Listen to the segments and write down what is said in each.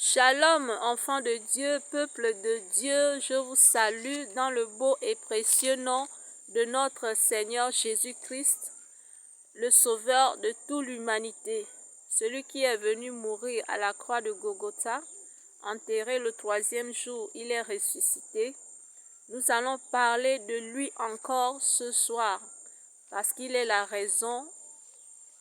Shalom, enfants de Dieu, peuple de Dieu, je vous salue dans le beau et précieux nom de notre Seigneur Jésus-Christ, le Sauveur de toute l'humanité, celui qui est venu mourir à la croix de Golgotha, enterré le troisième jour, il est ressuscité. Nous allons parler de lui encore ce soir, parce qu'il est la raison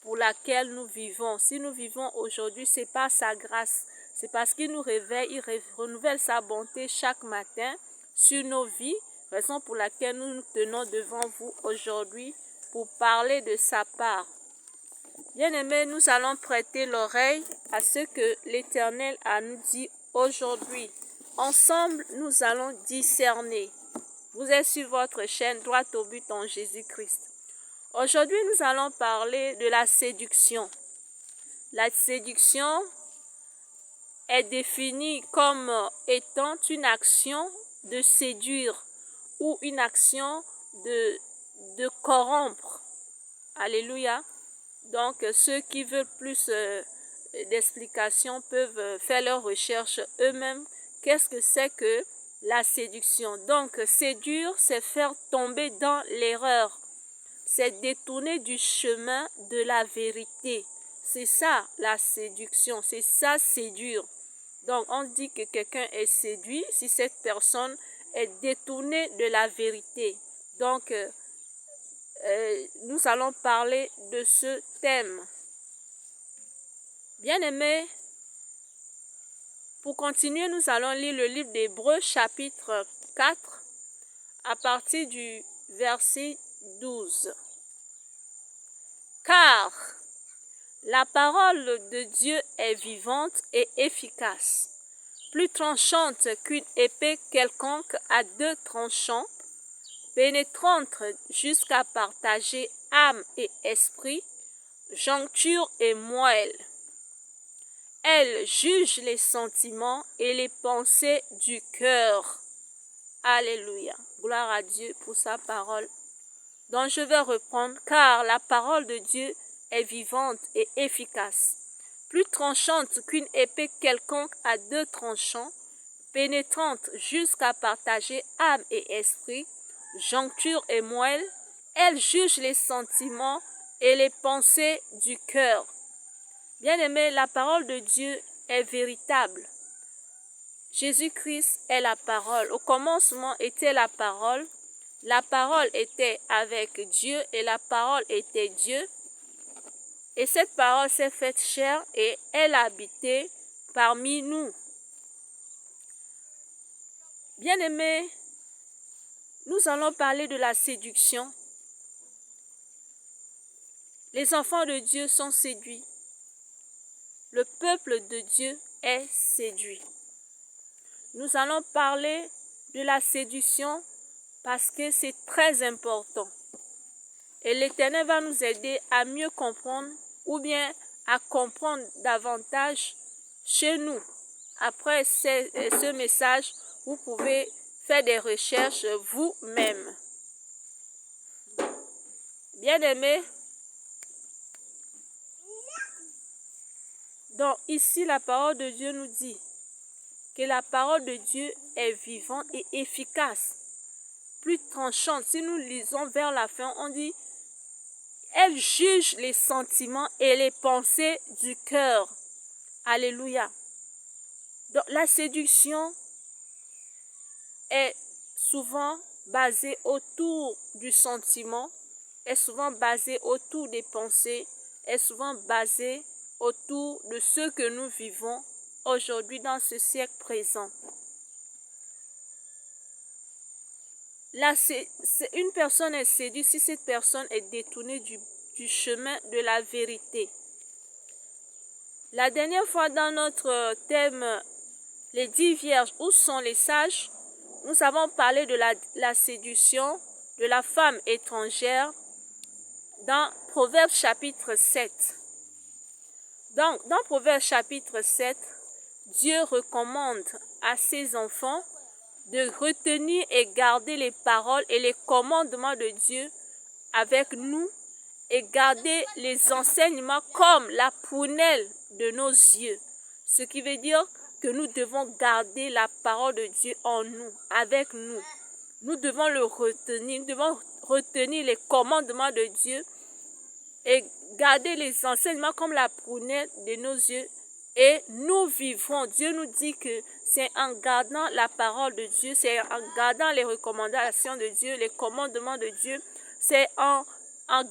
pour laquelle nous vivons. Si nous vivons aujourd'hui, c'est par sa grâce. C'est parce qu'il nous réveille, il renouvelle sa bonté chaque matin sur nos vies, raison pour laquelle nous nous tenons devant vous aujourd'hui pour parler de sa part. Bien-aimés, nous allons prêter l'oreille à ce que l'Éternel a nous dit aujourd'hui. Ensemble, nous allons discerner. Vous êtes sur votre chaîne Droit au but en Jésus-Christ. Aujourd'hui, nous allons parler de la séduction. La séduction est définie comme étant une action de séduire ou une action de corrompre. Alléluia. Donc, ceux qui veulent plus d'explications peuvent faire leurs recherches eux-mêmes. Qu'est-ce que c'est que la séduction? Donc, séduire, c'est faire tomber dans l'erreur. C'est détourner du chemin de la vérité. C'est ça la séduction, c'est ça séduire. Donc on dit que quelqu'un est séduit si cette personne est détournée de la vérité. Donc nous allons parler de ce thème. Bien-aimés, pour continuer, nous allons lire le livre d'Hébreux chapitre 4 à partir du verset 12. Car la parole de Dieu est vivante et efficace, plus tranchante qu'une épée quelconque à deux tranchants, pénétrante jusqu'à partager âme et esprit, joncture et moelle. Elle juge les sentiments et les pensées du cœur. Alléluia. Gloire à Dieu pour sa parole. Donc je vais reprendre, car la parole de Dieu est vivante et efficace, plus tranchante qu'une épée quelconque à deux tranchants, pénétrante jusqu'à partager âme et esprit, joncture et moelle. Elle juge les sentiments et les pensées du cœur. Bien-aimés, la parole de Dieu est véritable. Jésus-Christ est la parole. Au commencement était la parole. La parole était avec Dieu et la parole était Dieu. Et cette parole s'est faite chair et elle a habité parmi nous. Bien-aimés, nous allons parler de la séduction. Les enfants de Dieu sont séduits. Le peuple de Dieu est séduit. Nous allons parler de la séduction parce que c'est très important. Et l'Éternel va nous aider à mieux comprendre ou bien à comprendre davantage chez nous. Après ce message, vous pouvez faire des recherches vous-même. Bien-aimés, donc ici la parole de Dieu nous dit que la parole de Dieu est vivante et efficace, plus tranchante. Si nous lisons vers la fin, on dit elle juge les sentiments et les pensées du cœur. Alléluia. Donc la séduction est souvent basée autour du sentiment, est souvent basée autour des pensées, est souvent basée autour de ce que nous vivons aujourd'hui dans ce siècle présent. Une personne est séduite si cette personne est détournée du chemin de la vérité. La dernière fois dans notre thème, les 10 vierges, où sont les sages? Nous avons parlé de la séduction de la femme étrangère dans Proverbes chapitre 7. Donc, dans Proverbes chapitre 7, Dieu recommande à ses enfants de retenir et garder les paroles et les commandements de Dieu avec nous et garder les enseignements comme la prunelle de nos yeux. Ce qui veut dire que nous devons garder la parole de Dieu en nous, avec nous. Nous devons le retenir, nous devons retenir les commandements de Dieu et garder les enseignements comme la prunelle de nos yeux et nous vivrons. Dieu nous dit que c'est en gardant la parole de Dieu, c'est en gardant les recommandations de Dieu, les commandements de Dieu, c'est en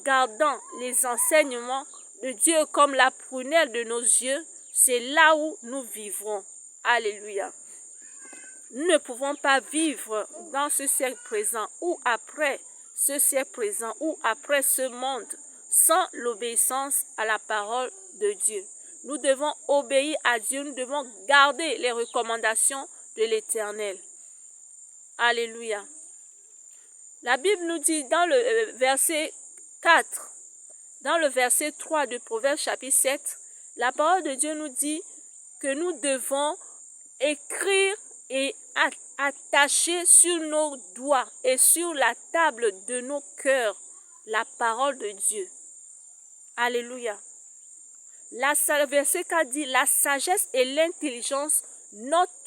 gardant les enseignements de Dieu comme la prunelle de nos yeux, c'est là où nous vivrons. Alléluia. Nous ne pouvons pas vivre dans ce siècle présent ou après ce siècle présent ou après ce monde sans l'obéissance à la parole de Dieu. Nous devons obéir à Dieu, nous devons garder les recommandations de l'Éternel. Alléluia. La Bible nous dit dans le verset 4, dans le verset 3 de Proverbe chapitre 7, la parole de Dieu nous dit que nous devons écrire et attacher sur nos doigts et sur la table de nos cœurs la parole de Dieu. Alléluia. Le verset 4 dit, la sagesse et l'intelligence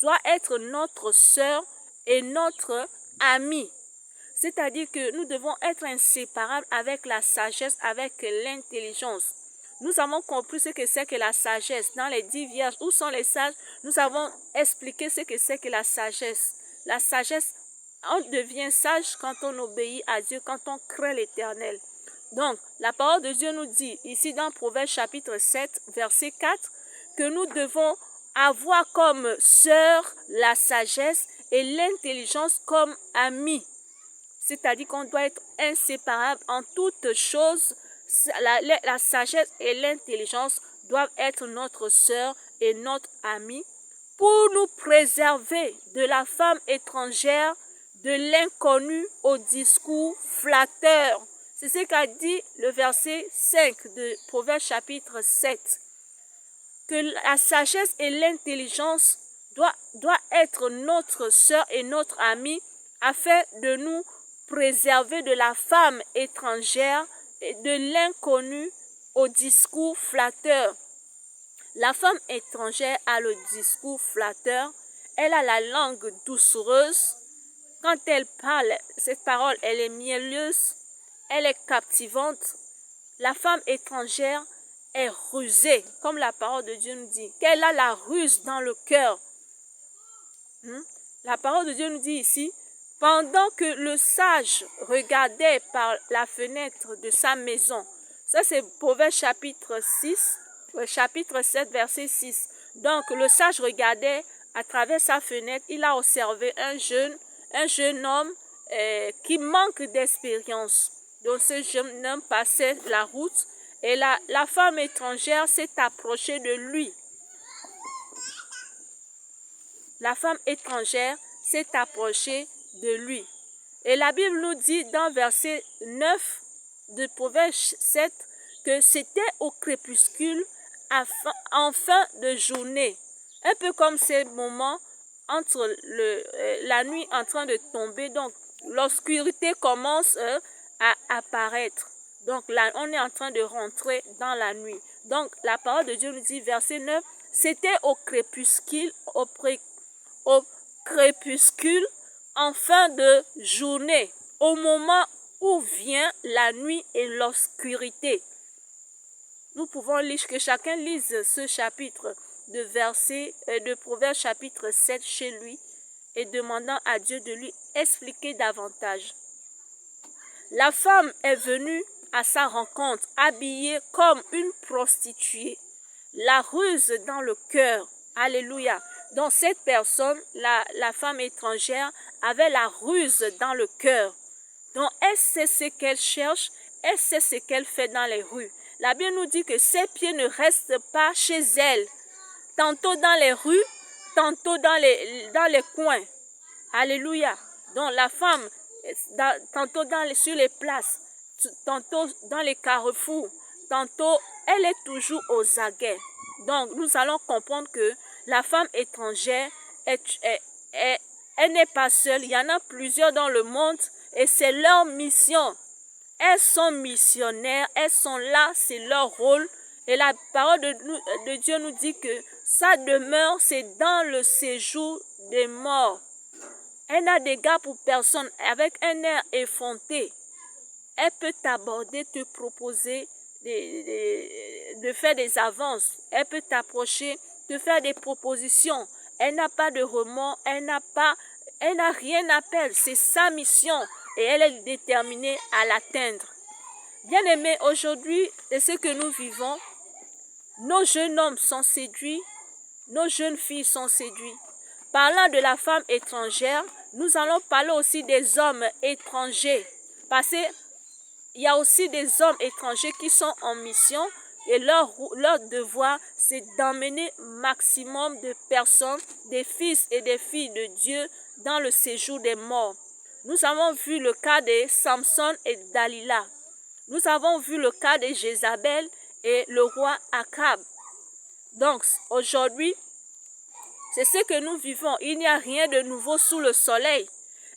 doit être notre sœur et notre amie. C'est-à-dire que nous devons être inséparables avec la sagesse, avec l'intelligence. Nous avons compris ce que c'est que la sagesse. Dans les 10 vierges, où sont les sages? Nous avons expliqué ce que c'est que la sagesse. La sagesse, on devient sage quand on obéit à Dieu, quand on craint l'Éternel. Donc, la parole de Dieu nous dit, ici dans Proverbe chapitre 7, verset 4, que nous devons avoir comme sœur la sagesse et l'intelligence comme amie. C'est-à-dire qu'on doit être inséparable en toutes choses. La sagesse et l'intelligence doivent être notre sœur et notre amie pour nous préserver de la femme étrangère, de l'inconnu au discours flatteur. C'est ce qu'a dit le verset 5 de Proverbe chapitre 7. Que la sagesse et l'intelligence doivent être notre sœur et notre amie afin de nous préserver de la femme étrangère et de l'inconnu au discours flatteur. La femme étrangère a le discours flatteur, elle a la langue doucereuse. Quand elle parle, cette parole, elle est mielleuse, elle est captivante. La femme étrangère est rusée, comme la parole de Dieu nous dit, qu'elle a la ruse dans le cœur. La parole de Dieu nous dit ici, pendant que le sage regardait par la fenêtre de sa maison. Ça, c'est Proverbe chapitre 7, verset 6. Donc, le sage regardait à travers sa fenêtre, il a observé un jeune homme qui manque d'expérience. Donc, ce jeune homme passait la route et la femme étrangère s'est approchée de lui. La femme étrangère s'est approchée de lui. Et la Bible nous dit dans verset 9 de Proverbe 7 que c'était au crépuscule en fin de journée. Un peu comme ces moments entre la nuit en train de tomber. Donc l'obscurité commence à apparaître. Donc là, on est en train de rentrer dans la nuit. Donc la parole de Dieu nous dit, verset 9, c'était au crépuscule, en fin de journée, au moment où vient la nuit et l'obscurité. Nous pouvons lire, que chacun lise ce chapitre de Proverbe chapitre 7 chez lui et demandant à Dieu de lui expliquer davantage. La femme est venue à sa rencontre habillée comme une prostituée, la ruse dans le cœur. Alléluia. Donc cette personne, la femme étrangère, avait la ruse dans le cœur. Donc elle sait ce qu'elle cherche, elle sait ce qu'elle fait dans les rues. La Bible nous dit que ses pieds ne restent pas chez elle, tantôt dans les rues, tantôt dans les coins. Alléluia. Donc la femme, tantôt sur les places, tantôt dans les carrefours, tantôt elle est toujours aux aguets. Donc nous allons comprendre que la femme étrangère, elle n'est pas seule, il y en a plusieurs dans le monde et c'est leur mission. Elles sont missionnaires, elles sont là, c'est leur rôle. Et la parole de Dieu nous dit que Sa demeure, c'est dans le séjour des morts. Elle n'a d'égard pour personne. Avec un air effronté, elle peut t'aborder, te proposer de faire des avances. Elle peut t'approcher, te faire des propositions. Elle n'a pas de remords, elle n'a rien à perdre. C'est sa mission et elle est déterminée à l'atteindre. Bien-aimés, aujourd'hui, c'est ce que nous vivons. Nos jeunes hommes sont séduits, nos jeunes filles sont séduits. Parlant de la femme étrangère, nous allons parler aussi des hommes étrangers. Parce qu'il y a aussi des hommes étrangers qui sont en mission et leur devoir, c'est d'emmener maximum de personnes, des fils et des filles de Dieu dans le séjour des morts. Nous avons vu le cas de Samson et Dalila. Nous avons vu le cas de Jézabel et le roi Akab. Donc, aujourd'hui, c'est ce que nous vivons. Il n'y a rien de nouveau sous le soleil.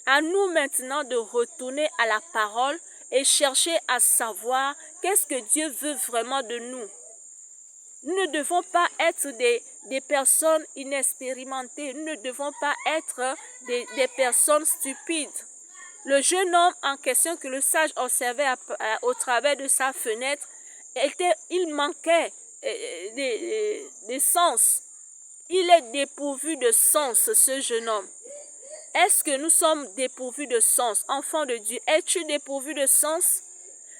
À nous maintenant de retourner à la parole et chercher à savoir qu'est-ce que Dieu veut vraiment de nous. Nous ne devons pas être des personnes inexpérimentées. Nous ne devons pas être des personnes stupides. Le jeune homme en question que le sage observait au travers de sa fenêtre, il manquait des sens. Il est dépourvu de sens, ce jeune homme. Est-ce que nous sommes dépourvus de sens, enfants de Dieu? Es-tu dépourvu de sens?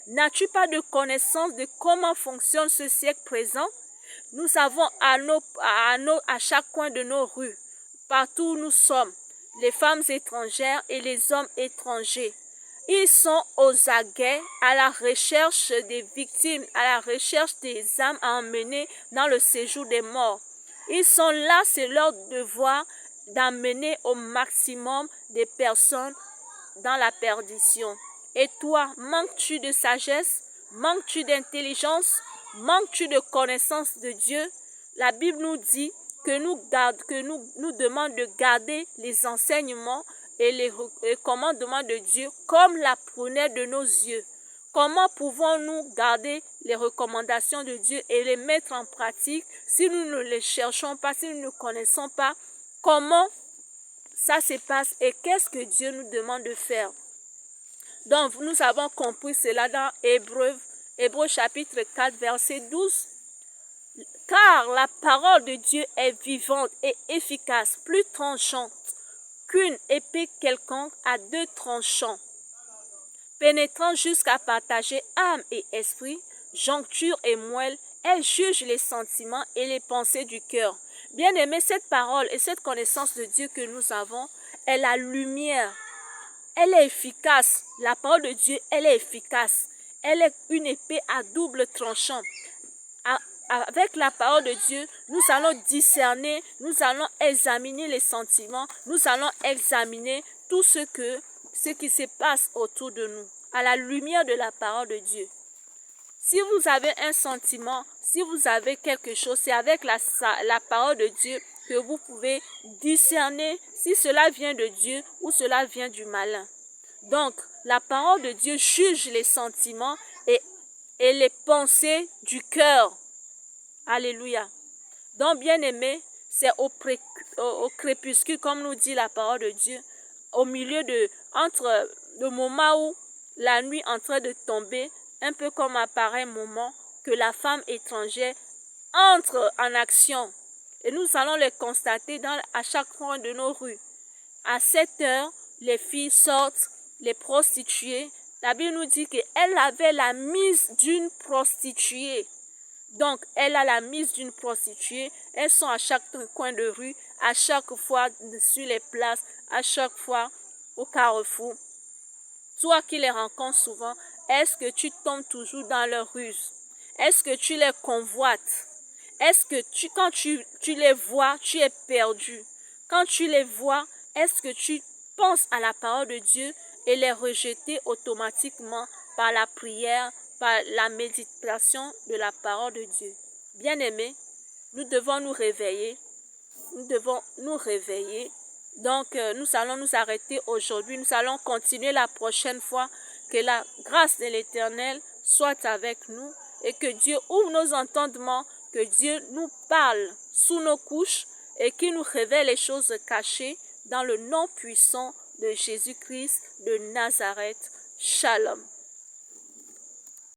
N'as-tu pas de connaissance de comment fonctionne ce siècle présent? Nous avons à chaque coin de nos rues, partout où nous sommes, les femmes étrangères et les hommes étrangers. Ils sont aux aguets à la recherche des victimes, à la recherche des âmes à emmener dans le séjour des morts. Ils sont là, c'est leur devoir d'amener au maximum des personnes dans la perdition. Et toi, manques-tu de sagesse? Manques-tu d'intelligence? Manques-tu de connaissance de Dieu? La Bible nous dit que nous demande de garder les enseignements et les commandements de Dieu comme la prunelle de nos yeux. Comment pouvons-nous garder les recommandations de Dieu et les mettre en pratique si nous ne les cherchons pas, si nous ne connaissons pas comment ça se passe et qu'est-ce que Dieu nous demande de faire? Donc, nous avons compris cela dans Hébreux chapitre 4, verset 12. Car la parole de Dieu est vivante et efficace, plus tranchante qu'une épée quelconque à deux tranchants, pénétrant jusqu'à partager âme et esprit, joncture et moelle, elle juge les sentiments et les pensées du cœur. Bien-aimés, cette parole et cette connaissance de Dieu que nous avons est la lumière. Elle est efficace. La parole de Dieu, elle est efficace. Elle est une épée à double tranchant. Avec la parole de Dieu, nous allons discerner, nous allons examiner les sentiments, nous allons examiner tout ce qui se passe autour de nous, à la lumière de la parole de Dieu. Si vous avez un sentiment, si vous avez quelque chose, c'est avec la parole de Dieu que vous pouvez discerner si cela vient de Dieu ou cela vient du malin. Donc, la parole de Dieu juge les sentiments et les pensées du cœur. Alléluia. Donc, bien-aimés, c'est au crépuscule, comme nous dit la parole de Dieu, au milieu entre le moment où la nuit est en train de tomber, un peu comme à pareil moment, que la femme étrangère entre en action. Et nous allons les constater à chaque coin de nos rues. À 7 heures, les filles sortent, les prostituées. La Bible nous dit qu'elle avait la mise d'une prostituée. Donc, elle a la mise d'une prostituée. Elles sont à chaque coin de rue, à chaque fois sur les places, à chaque fois au carrefour. Toi qui les rencontres souvent, est-ce que tu tombes toujours dans leur ruse? Est-ce que tu les convoites? Est-ce que quand tu les vois, tu es perdu? Quand tu les vois, est-ce que tu penses à la parole de Dieu et les rejeter automatiquement par la prière, par la méditation de la parole de Dieu? Bien-aimés, nous devons nous réveiller. Nous devons nous réveiller. Donc, nous allons nous arrêter aujourd'hui. Nous allons continuer la prochaine fois. Que la grâce de l'Éternel soit avec nous et que Dieu ouvre nos entendements, que Dieu nous parle sous nos couches et qui nous révèle les choses cachées dans le nom puissant de Jésus-Christ de Nazareth. Shalom.